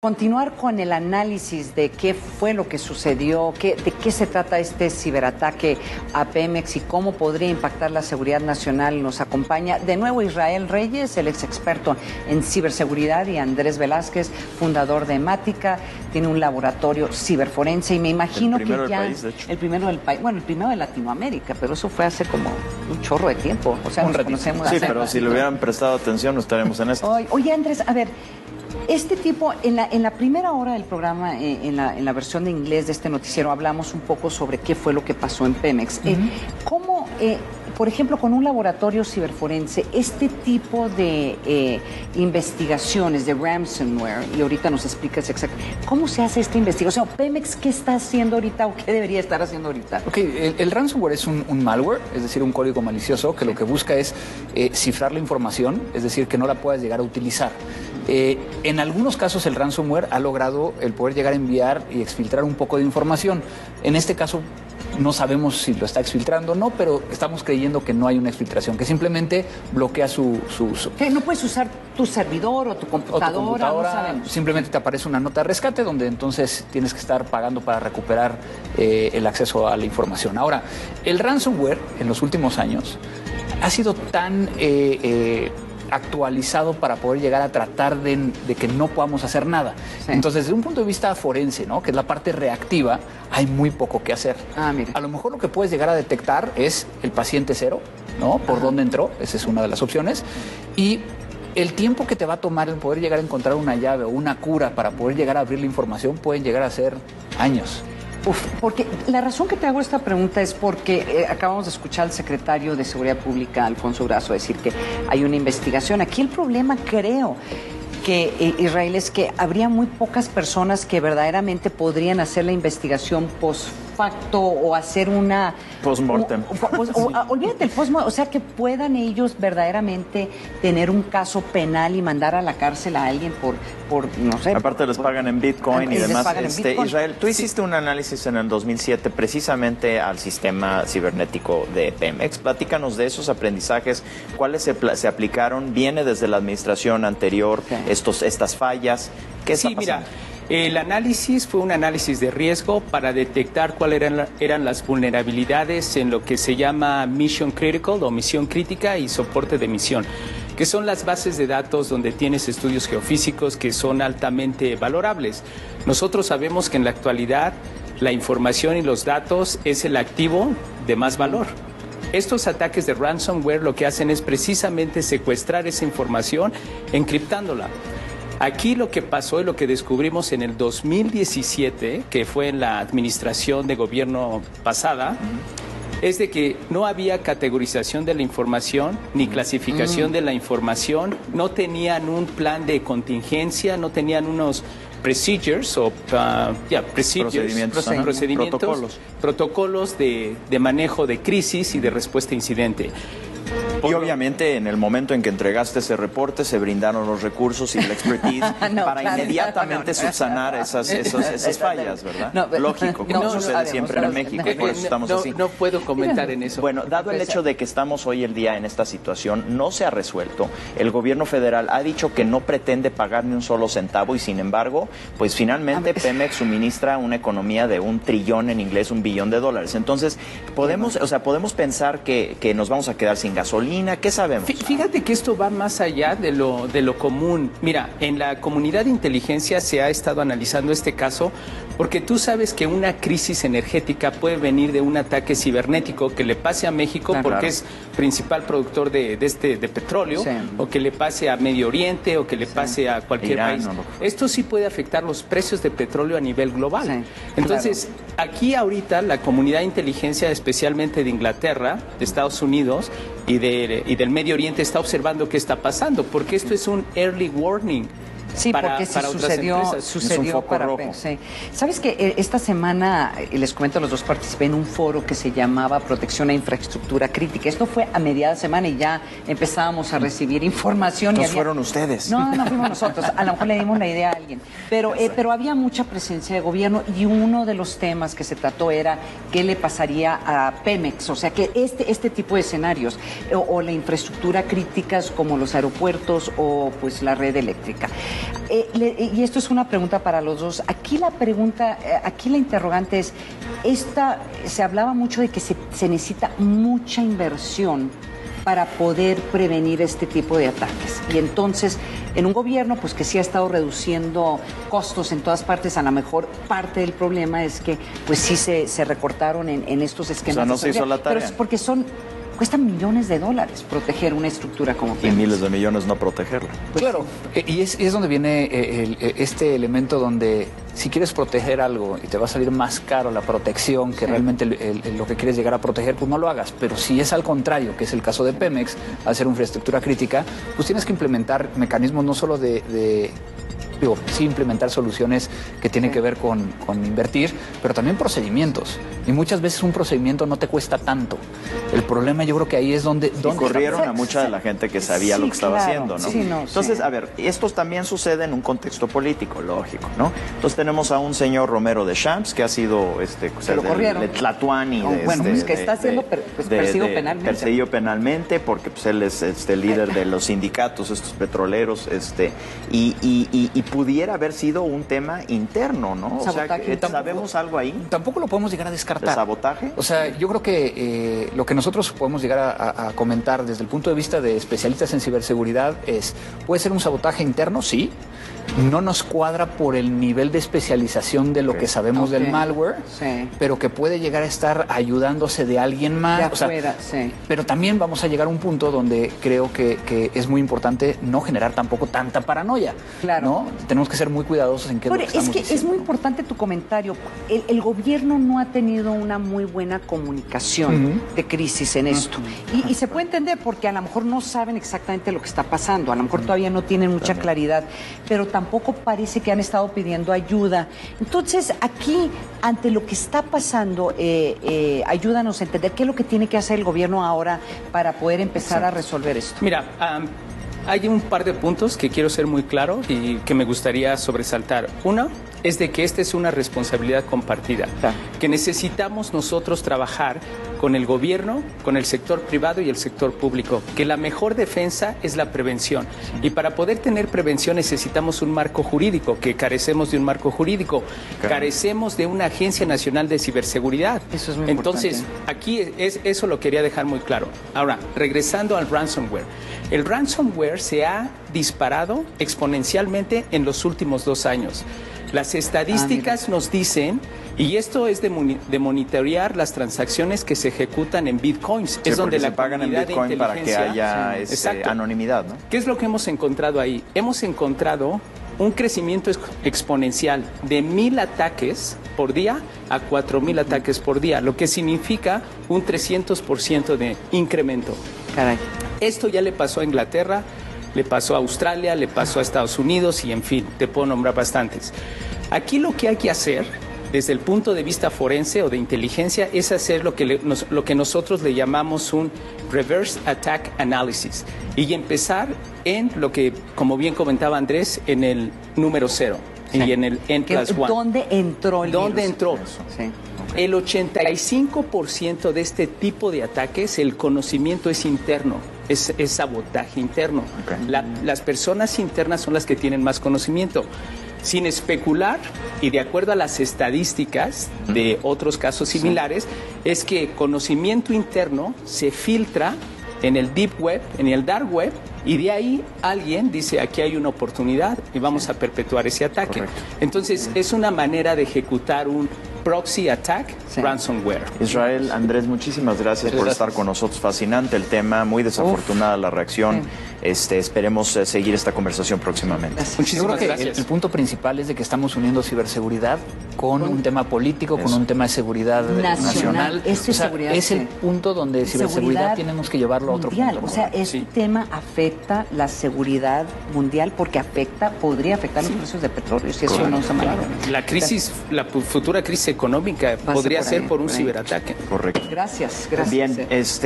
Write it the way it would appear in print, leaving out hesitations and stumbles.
Continuar con el análisis de qué fue lo que sucedió, de qué se trata este ciberataque a Pemex y cómo podría impactar la seguridad nacional. Nos acompaña de nuevo Israel Reyes, el ex experto en ciberseguridad, y Andrés Velázquez, fundador de Mática. Tiene un laboratorio ciberforense y me imagino que ya el primero del país, bueno, el primero de Latinoamérica, pero eso fue hace como un chorro de tiempo. O sea, nos conocemos. Sí, pero si le hubieran prestado atención no estaremos en esto. Oye, Andrés, a ver. Este tipo, en la primera hora del programa, en la versión de inglés de este noticiero, hablamos un poco sobre qué fue lo que pasó en Pemex. ¿Cómo, por ejemplo, con un laboratorio ciberforense, este tipo de investigaciones de ransomware, y ahorita nos explicas exactamente, ¿cómo se hace esta investigación? Pemex, ¿qué está haciendo ahorita o qué debería estar haciendo ahorita? Ok, el ransomware es un malware, es decir, un código malicioso que lo que busca es cifrar la información, es decir, que no la puedas llegar a utilizar. En algunos casos el ransomware ha logrado el poder llegar a enviar y exfiltrar un poco de información. En este caso no sabemos si lo está exfiltrando o no, pero estamos creyendo que no hay una exfiltración, que simplemente bloquea su uso. ¿No puedes usar tu servidor o tu computadora? No sabemos. Simplemente te aparece una nota de rescate donde entonces tienes que estar pagando para recuperar el acceso a la información. Ahora, el ransomware en los últimos años ha sido tan actualizado para poder llegar a tratar de que no podamos hacer nada. Sí. Entonces, desde un punto de vista forense, ¿no?, que es la parte reactiva, hay muy poco que hacer. Mira. A lo mejor lo que puedes llegar a detectar es el paciente cero, ¿no?, por dónde entró, esa es una de las opciones, y el tiempo que te va a tomar el poder llegar a encontrar una llave o una cura para poder llegar a abrir la información pueden llegar a ser años. Porque la razón que te hago esta pregunta es porque acabamos de escuchar al secretario de Seguridad Pública, Alfonso Durazo, decir que hay una investigación. Aquí el problema, creo que, Israel, es que habría muy pocas personas que verdaderamente podrían hacer la investigación post facto o hacer una post-mortem. Olvídate el post-mortem, o sea, que puedan ellos verdaderamente tener un caso penal y mandar a la cárcel a alguien por no sé. Aparte les pagan en Bitcoin y demás. Israel, tú hiciste un análisis en el 2007 precisamente al sistema cibernético de Pemex. Platícanos de esos aprendizajes, cuáles se aplicaron, viene desde la administración anterior, estas fallas. ¿Qué está pasando? Mira, el análisis fue un análisis de riesgo para detectar cuáles eran las vulnerabilidades en lo que se llama Mission Critical o misión crítica y soporte de misión, que son las bases de datos donde tienes estudios geofísicos que son altamente valorables. Nosotros sabemos que en la actualidad la información y los datos es el activo de más valor. Estos ataques de ransomware lo que hacen es precisamente secuestrar esa información encriptándola. Aquí lo que pasó y lo que descubrimos en el 2017, que fue en la administración de gobierno pasada, es de que no había categorización de la información ni clasificación de la información, no tenían un plan de contingencia, no tenían unos procedures o protocolos de manejo de crisis y de respuesta a incidente. Y obviamente en el momento en que entregaste ese reporte se brindaron los recursos y la expertise para inmediatamente subsanar esas fallas, ¿verdad? Lógico, como sucede siempre en México, por eso estamos así. No puedo comentar en eso. Bueno, dado el hecho de que estamos hoy el día en esta situación, no se ha resuelto. El gobierno federal ha dicho que no pretende pagar ni un solo centavo y sin embargo, pues finalmente Pemex suministra una economía de $1 trillón, en inglés $1 billón. Entonces, podemos pensar que nos vamos a quedar sin gasolina. ¿Qué sabemos? Fíjate que esto va más allá de lo común. Mira, en la comunidad de inteligencia se ha estado analizando este caso porque tú sabes que una crisis energética puede venir de un ataque cibernético que le pase a México porque es principal productor de petróleo, o que le pase a Medio Oriente o que le pase a cualquier país. Esto sí puede afectar los precios de petróleo a nivel global. Entonces, aquí ahorita la comunidad de inteligencia, especialmente de Inglaterra, de Estados Unidos y del Medio Oriente, está observando qué está pasando, porque esto es un early warning. Sí, porque sucedió para Pemex. Sí. Sabes que esta semana, les comento, los dos participé en un foro que se llamaba Protección a Infraestructura Crítica. Esto fue a mediados de semana y ya empezábamos a recibir información. Fueron ustedes. No fuimos nosotros. A lo mejor le dimos la idea a alguien. Pero había mucha presencia de gobierno y uno de los temas que se trató era qué le pasaría a Pemex. O sea, que este tipo de escenarios o la infraestructura críticas como los aeropuertos o pues la red eléctrica. Y esto es una pregunta para los dos. Aquí la pregunta, aquí la interrogante es, se hablaba mucho de que se necesita mucha inversión para poder prevenir este tipo de ataques. Y entonces, en un gobierno pues que sí ha estado reduciendo costos en todas partes, a lo mejor parte del problema es que pues sí se recortaron en estos esquemas. O sea, no se hizo la tarea. Pero es porque cuestan millones de dólares proteger una estructura como Y miles de millones no protegerla. Pues claro, y es donde viene este elemento donde si quieres proteger algo y te va a salir más caro la protección que realmente lo que quieres llegar a proteger, pues no lo hagas. Pero si es al contrario, que es el caso de Pemex, hacer infraestructura crítica, pues tienes que implementar mecanismos no solo sí implementar soluciones que tienen que ver con invertir, pero también procedimientos. Y muchas veces un procedimiento no te cuesta tanto. El problema yo creo que ahí es donde corrieron a mucha de la gente que sabía lo que estaba haciendo, ¿no? Sí, Entonces, a ver, esto también sucede en un contexto político, lógico, ¿no? Entonces tenemos a un señor Romero de Champs que ha sido de Tlatuani, pues que está siendo perseguido penalmente. Perseguido penalmente porque pues él es líder de los sindicatos, estos petroleros, y pudiera haber sido un tema interno, ¿no? O sea, ¿sabemos algo ahí? Tampoco lo podemos llegar a descartar. ¿De sabotaje? O sea, yo creo que lo que nosotros podemos llegar a comentar desde el punto de vista de especialistas en ciberseguridad puede ser un sabotaje interno, sí. No nos cuadra por el nivel de especialización de lo que sabemos del malware, pero que puede llegar a estar ayudándose de alguien más. De afuera, pero también vamos a llegar a un punto donde creo que es muy importante no generar tampoco tanta paranoia. Claro. ¿no? Tenemos que ser muy cuidadosos en qué es lo que estamos diciendo. Es muy importante tu comentario. El gobierno no ha tenido una muy buena comunicación de crisis en esto. Y se puede entender porque a lo mejor no saben exactamente lo que está pasando. A lo mejor todavía no tienen mucha claridad, pero tampoco parece que han estado pidiendo ayuda. Entonces, aquí, ante lo que está pasando, ayúdanos a entender qué es lo que tiene que hacer el gobierno ahora para poder empezar a resolver esto. Mira, hay un par de puntos que quiero ser muy claro y que me gustaría sobresaltar. Uno es de que esta es una responsabilidad compartida, que necesitamos nosotros trabajar con el gobierno, con el sector privado y el sector público, que la mejor defensa es la prevención. Y para poder tener prevención necesitamos un marco jurídico, que carecemos de un marco jurídico, carecemos de una Agencia Nacional de Ciberseguridad. Eso es muy Entonces, aquí eso lo quería dejar muy claro. Ahora, regresando al ransomware. El ransomware se ha disparado exponencialmente en los últimos 2 años. Las estadísticas nos dicen, y esto es de monitorear las transacciones que se ejecutan en bitcoins, es donde la pagan en Bitcoin para que haya anonimidad, ¿no? ¿Qué es lo que hemos encontrado ahí? Hemos encontrado un crecimiento exponencial de 1,000 ataques por día a 4,000 ataques por día, lo que significa un 300% de incremento. Caray. Esto ya le pasó a Inglaterra, le pasó a Australia, le pasó a Estados Unidos y, en fin, te puedo nombrar bastantes. Aquí lo que hay que hacer, desde el punto de vista forense o de inteligencia, es hacer lo que nosotros le llamamos un Reverse Attack Analysis y empezar en lo que, como bien comentaba Andrés, en el número 0 y en el N+1. ¿Dónde entró el virus? ¿Dónde entró? Sí. El 85% de este tipo de ataques, el conocimiento es interno. Es sabotaje interno. Las personas internas son las que tienen más conocimiento. Sin especular, y de acuerdo a las estadísticas de otros casos similares, es que conocimiento interno se filtra en el deep web, en el dark web, y de ahí alguien dice, aquí hay una oportunidad y vamos a perpetuar ese ataque. Entonces, es una manera de ejecutar un proxy attack ransomware. Israel, Andrés, muchísimas gracias por estar con nosotros. Fascinante el tema, muy desafortunada la reacción. Esperemos seguir esta conversación próximamente. Muchísimas gracias. El punto principal es de que estamos uniendo ciberseguridad con un tema político, con un tema de seguridad nacional. Es el punto donde ciberseguridad tenemos que llevarlo a otro punto. O sea, este tema afecta la seguridad mundial porque podría afectar los precios de petróleo, si eso no se maneja. La futura crisis económica podría ser por un ciberataque. Correcto. Gracias. Bien, pues